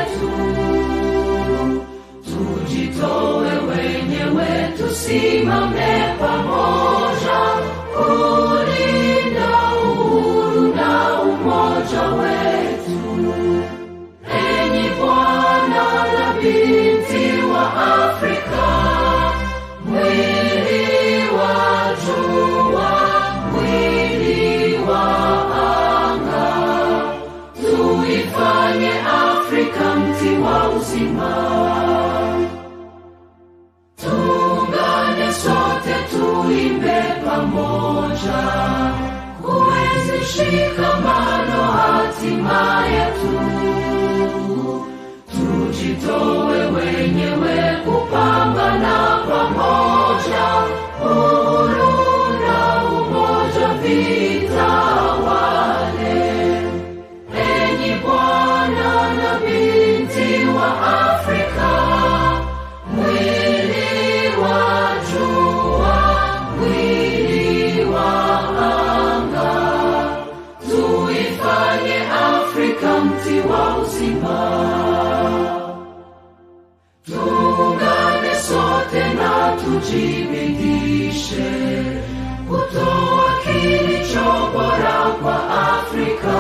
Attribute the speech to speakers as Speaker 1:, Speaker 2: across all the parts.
Speaker 1: wetu, tujitoe wenyewe, tusimame pamoja kulinda uhuru na umoja wetu. Enyi Bwana na binti wa Afrika, mwili wa jua, mwili wa anga, tuifanye Afrika mti wa uzima. Tuungane sote, tuimbe pamoja, kuenzi shikamano hatima yetu. Tujitoe wenyewe kupambana pamoja, uhuru na umoja vitawale. Enyi Bwana na binti wa Afrika, mwili wa jua, mwili wa anga, tuifanye Afrika mti wa uzima. Tuungane sote na tujibidishe kutoa kilicho bora kwa Afrika,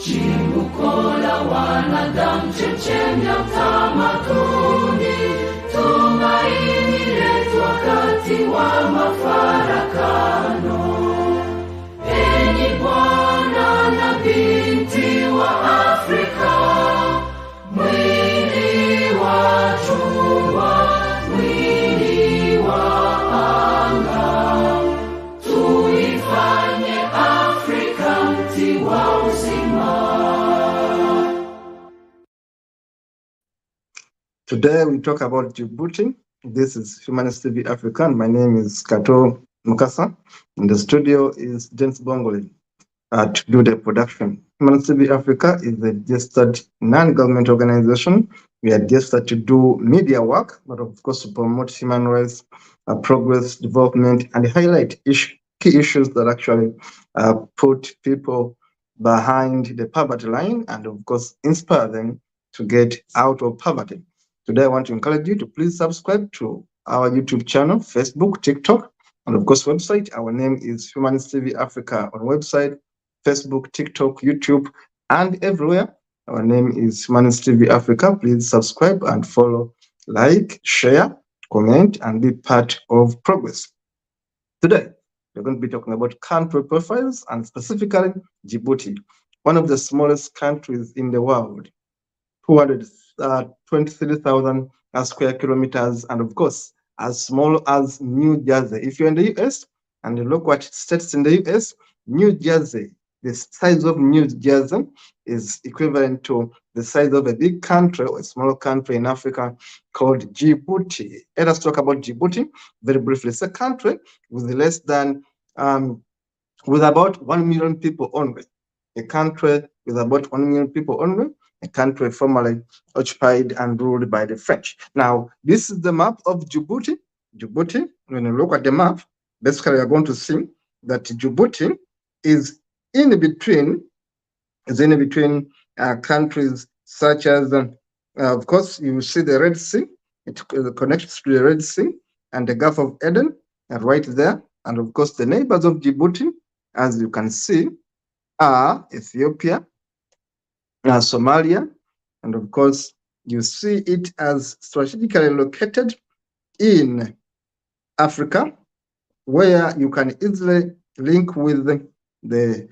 Speaker 1: chimbuko la wanadamu, chemchemi ya utamaduni, tumaini letu wakati wa mafarakano. Enyi Bwana na binti wa Afrika, mwili wa jua, mwili wa anga, tuifanye Afrika mti wa uzima.
Speaker 2: Today we talk about Djibouti. This is Humanist TV Africa, and my name is Kato Mukasa. In the studio is James Bongoli to do the production. Humanist TV Africa is a registered non-government organization. We are registered to do media work, but of course to promote human rights, progress, development, and highlight key issues that actually put people behind the poverty line, and of course inspire them to get out of poverty. Today, I want to encourage you to please subscribe to our YouTube channel, Facebook, TikTok, and of course website. Our name is Humanist TV Africa on website, Facebook, TikTok, YouTube, and everywhere. Our name is Humanist TV Africa. Please subscribe and follow, like, share, comment, and be part of progress. Today, we're going to be talking about country profiles, and specifically Djibouti, one of the smallest countries in the world, 223,000 square kilometers, and of course, as small as New Jersey. If you're in the US and you look at states in the US, New Jersey, the size of New Jersey is equivalent to the size of a big country or a small country in Africa called Djibouti. Let us talk about Djibouti very briefly. It's a country with less than, with about 1 million people only. A country with about 1 million people only. A country formerly occupied and ruled by the French. Now, this is the map of Djibouti. Djibouti, when you look at the map, basically you're going to see that Djibouti is in between countries such as, of course, you see the Red Sea. It connects to the Red Sea and the Gulf of Eden, right there. And of course, the neighbors of Djibouti, as you can see, are Ethiopia, Somalia, and of course, you see it as strategically located in Africa, where you can easily link with the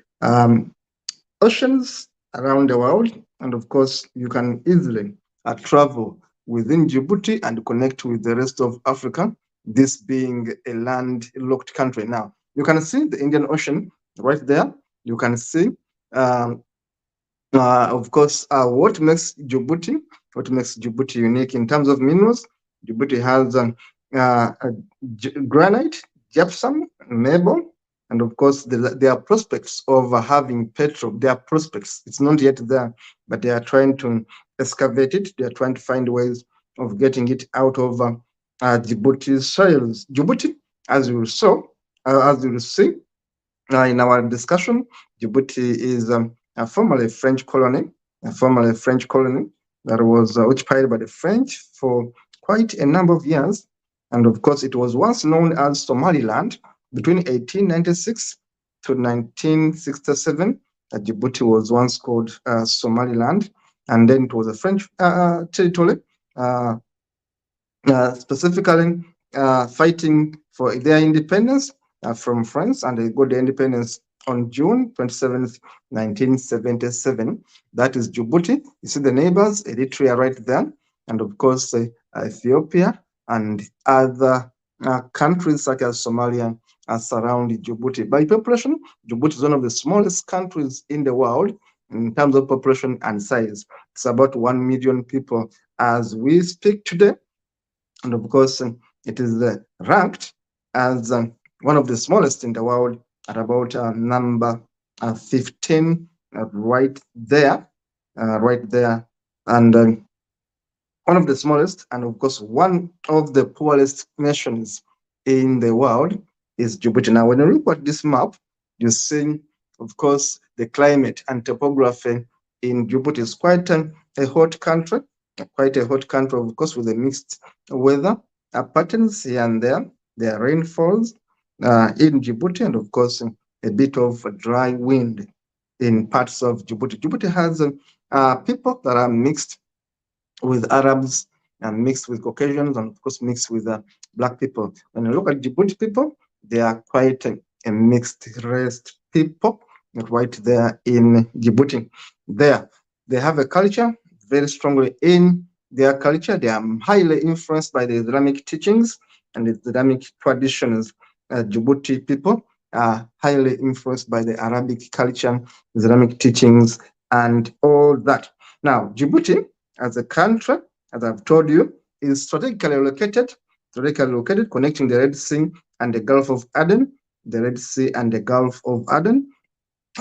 Speaker 2: oceans around the world, and of course, you can easily travel within Djibouti and connect with the rest of Africa, this being a landlocked country. Now, you can see the Indian Ocean right there. You can see of course, what makes Djibouti unique in terms of minerals. Djibouti has granite, gypsum, marble, and of course, there are prospects of having petrol. There are prospects. It's not yet there, but they are trying to excavate it. They are trying to find ways of getting it out of Djibouti's soils. Djibouti, as you will see in our discussion, Djibouti is formerly a French colony, formerly a French colony that was occupied by the French for quite a number of years. And of course, it was once known as Somaliland between 1896 to 1967. Djibouti was once called Somaliland, and then it was a French territory, uh, specifically fighting for their independence from France, and they got their independence on June 27th, 1977. That is Djibouti. You see the neighbors, Eritrea right there, and of course Ethiopia and other countries such as Somalia surround Djibouti. By population, Djibouti is one of the smallest countries in the world in terms of population and size. It's about 1 million people as we speak today. And of course, it is ranked as one of the smallest in the world at about number 15, right there, right there. And one of the smallest, and of course, one of the poorest nations in the world is Djibouti. Now, when you look at this map, you see, of course, the climate and topography in Djibouti is quite a hot country, of course, with a mixed weather patterns here and there. There are rainfalls in Djibouti, and of course, a bit of dry wind in parts of Djibouti. Djibouti has people that are mixed with Arabs and mixed with Caucasians, and of course mixed with black people. When you look at Djibouti people, they are quite a mixed race people right there in Djibouti. There, they have a culture very strongly in their culture. They are highly influenced by the Islamic teachings and the Islamic traditions. Djibouti people are highly influenced by the Arabic culture, Islamic teachings, and all that. Now, Djibouti as a country, as I've told you, is strategically located, connecting the Red Sea and the Gulf of Aden,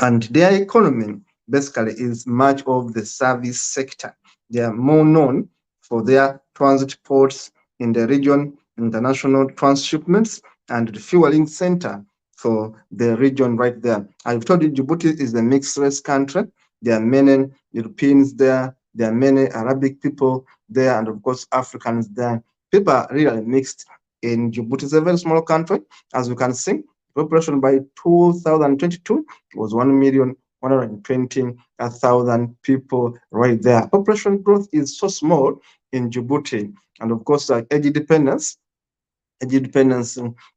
Speaker 2: and their economy basically is much of the service sector. They are more known for their transit ports in the region, international transshipments, and the fueling center for the region right there. I've told you Djibouti is a mixed race country. There are many Europeans there, there are many Arabic people there, and of course Africans there. People are really mixed in Djibouti. It's a very small country, as you can see. Population by 2022 was 1,120,000 people right there. Population growth is so small in Djibouti, and of course, age dependence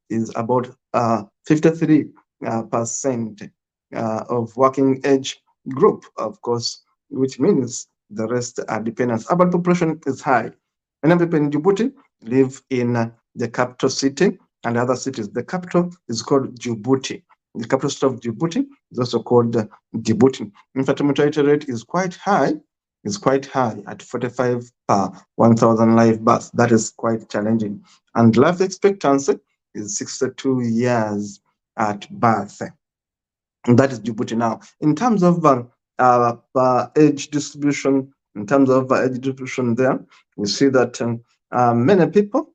Speaker 2: is about 53% of working age group, of course, which means the rest are dependents. Urban population is high. Many people in Djibouti live in the capital city and other cities. The capital is called Djibouti. The capital city of Djibouti is also called Djibouti. Infant mortality rate is quite high. At 45 per 1,000 live births. That is quite challenging. And life expectancy is 62 years at birth. And that is Djibouti. Now, in terms of age distribution, there, we see that many people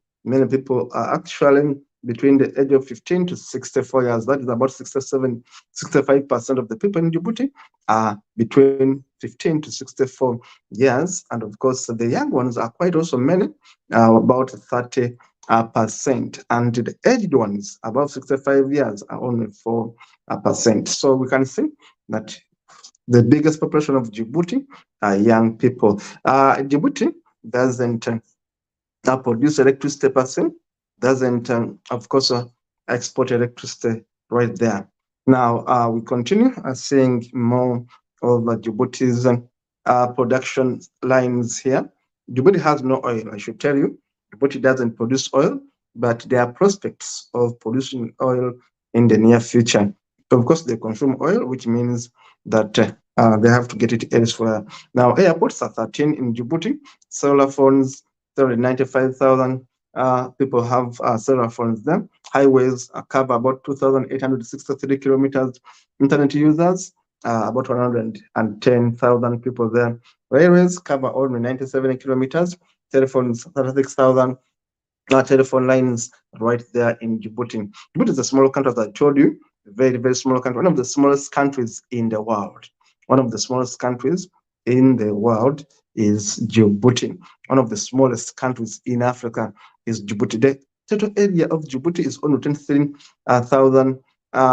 Speaker 2: are actually between the age of 15 to 64 years. That is about 65% of the people in Djibouti are between 15 to 64 years. And of course, the young ones are quite also many, about 30%. And the aged ones, above 65 years, are only 4%. So we can see that the biggest population of Djibouti are young people. Djibouti doesn't produce electricity per se, doesn't, of course, export electricity right there. Now, we continue seeing more of Djibouti's production lines here. Djibouti has no oil, I should tell you. Djibouti doesn't produce oil, but there are prospects of producing oil in the near future. Of course, they consume oil, which means that they have to get it elsewhere. Now, airports are 13 in Djibouti. Cellular phones, 395,000 people have cellular phones there. Highways cover about 2,863 kilometers. Internet users, about 110,000 people there. Railways cover only 97 kilometers. Telephones, 36,000 telephone lines right there in Djibouti. Djibouti is a small country, as I told you, very, very small country, one of the smallest countries in the world. One of the smallest countries in the world is Djibouti. One of the smallest countries in Africa is Djibouti. The total area of Djibouti is only 23,000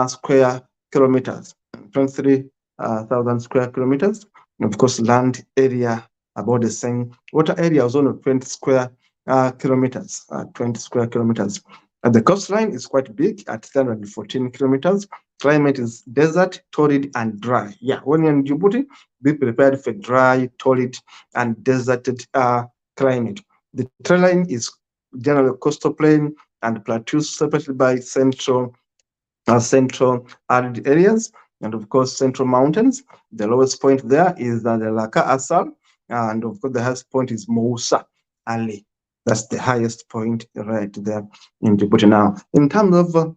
Speaker 2: square kilometers. 23,000 square kilometers. And of course, land area about the same. Water area is only 20 square kilometers. 20 square kilometers. And the coastline is quite big at 314 kilometers. Climate is desert, torrid, and dry. Yeah, when you're in Djibouti, be prepared for dry, torrid, and deserted climate. The terrain is generally coastal plain and plateaus separated by central arid areas, and of course central mountains. The lowest point there is the Laka Asal, and of course the highest point is Moussa Ali. That's the highest point right there in Djibouti. Now, in terms of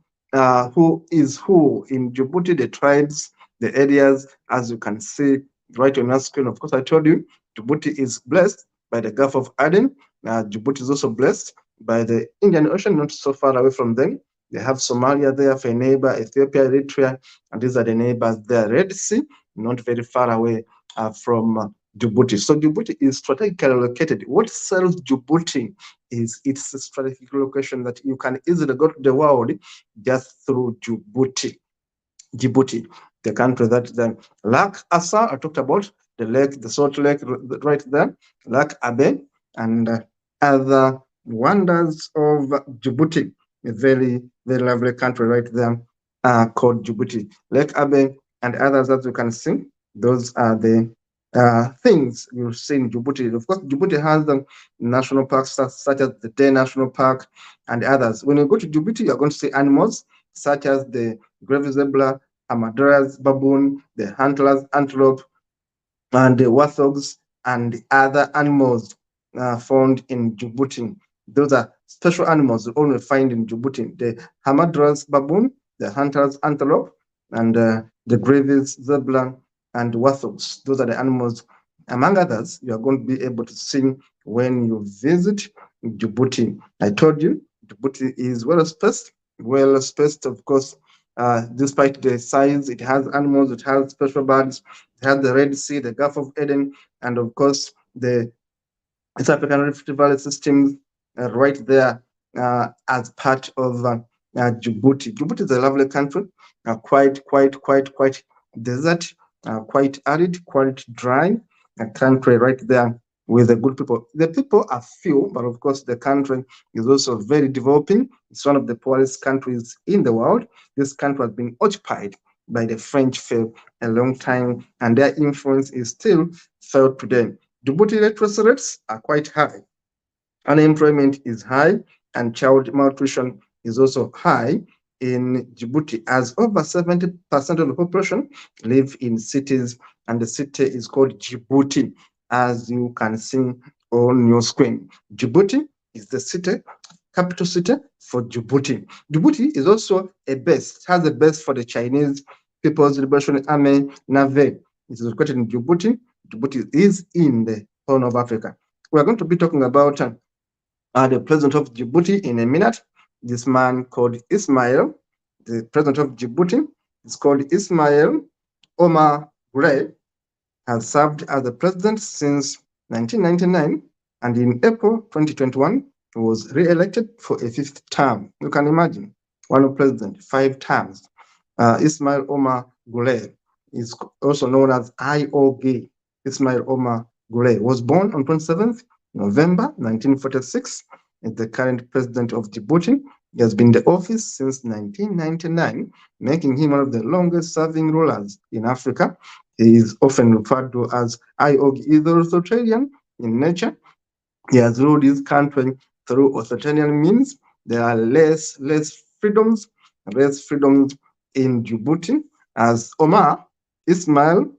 Speaker 2: who is who in Djibouti, the tribes, the areas, as you can see right on your screen. Of course, I told you Djibouti is blessed by the Gulf of Aden. Djibouti is also blessed by the Indian Ocean, not so far away from them. They have Somalia there for a neighbor, Ethiopia, Eritrea, and these are the neighbors there. Red Sea, not very far away from Djibouti. So Djibouti is strategically located. What sells Djibouti is its strategic location that you can easily go to the world just through Djibouti. Djibouti, the country that the Lake Assa, I talked about, the lake, the salt lake right there, Lake Abe, and other wonders of Djibouti, a very, very lovely country right there called Djibouti. Lake Abe and others that you can see, those are the things you'll see in Djibouti. Of course, Djibouti has the national parks such as the Day National Park and others. When you go to Djibouti, you're going to see animals such as the Greve zebra, Hamadryas baboon, the huntlers antelope, and the warthogs and other animals found in Djibouti. Those are special animals you only find in Djibouti. The Hamadryas baboon, the hunter's antelope, and the Greve zebra and warthogs. Those are the animals, among others, you are going to be able to see when you visit Djibouti. I told you, Djibouti is well spaced, of course. Despite the size, it has animals, it has special birds, it has the Red Sea, the Gulf of Eden, and of course the East African Rift Valley system right there as part of Djibouti. Djibouti is a lovely country, quite desert, quite arid, quite dry, a country right there with the good people. The people are few, but of course the country is also very developing. It's one of the poorest countries in the world. This country has been occupied by the French for a long time, and their influence is still felt today. Djibouti literacy rates are quite high. Unemployment is high, and child malnutrition is also high in Djibouti, as over 70% of the population live in cities, and the city is called Djibouti, as you can see on your screen. Djibouti is the capital city for Djibouti. Djibouti is also has a base for the Chinese People's Liberation Army Navy. It is located in Djibouti. Djibouti is in the Horn of Africa. We are going to be talking about the president of Djibouti in a minute. This man called Ismail, the president of Djibouti, is called Ismail Omar Guelleh, has served as the president since 1999, and in April 2021, he was re-elected for a 5th term. You can imagine, one president, 5 terms. Ismail Omar Guelleh is also known as IOG. Ismail Omar Guelleh was born on 27th November 1946. Is the current president of Djibouti. He has been in the office since 1999, making him one of the longest-serving rulers in Africa. He is often referred to as IOG. He is authoritarian in nature. He has ruled his country through authoritarian means. There are less freedoms in Djibouti. As Omar Ismail,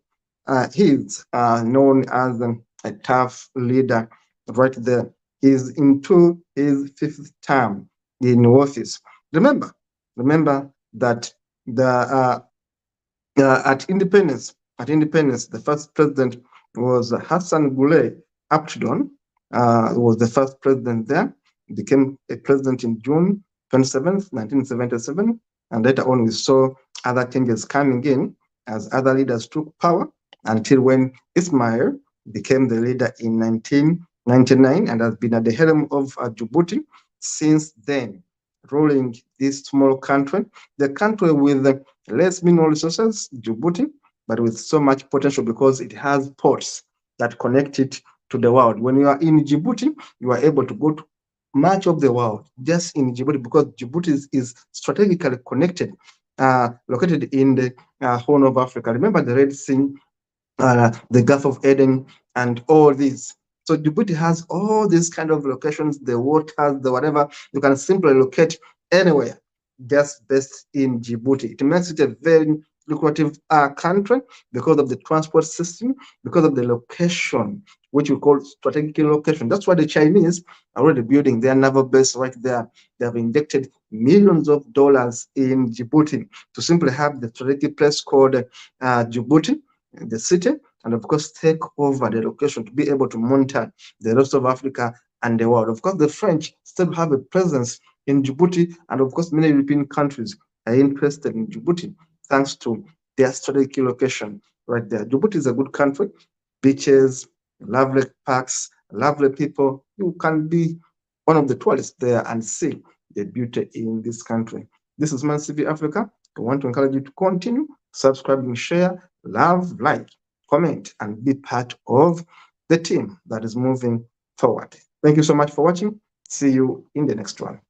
Speaker 2: he is known as a tough leader right there. He is into his 5th term in office. Remember that at independence, the first president was Hassan Gulay Aptidon. Was the first president there. He became a president in June 27th, 1977, and later on we saw other changes coming in as other leaders took power until when Ismail became the leader in 1999 and has been at the helm of Djibouti since then, ruling this small country, the country with less mineral resources, Djibouti, but with so much potential because it has ports that connect it to the world. When you are in Djibouti, you are able to go to much of the world just in Djibouti because Djibouti is strategically connected, located in the Horn of Africa. Remember the Red Sea, the Gulf of Eden, and all these. So Djibouti has all these kind of locations, the waters, the whatever. You can simply locate anywhere, just based in Djibouti. It makes it a very lucrative country because of the transport system, because of the location, which we call strategic location. That's why the Chinese are already building their naval base right there. They have injected millions of dollars in Djibouti to simply have the strategic place called Djibouti, the city, and of course take over the location to be able to monitor the rest of Africa and the world. Of course, the French still have a presence in Djibouti, and of course, many European countries are interested in Djibouti thanks to their strategic location right there. Djibouti is a good country, beaches, lovely parks, lovely people. You can be one of the tourists there and see the beauty in this country. This is Man CV Africa. I want to encourage you to continue subscribing, share, love, like, comment, and be part of the team that is moving forward. Thank you so much for watching. See you in the next one.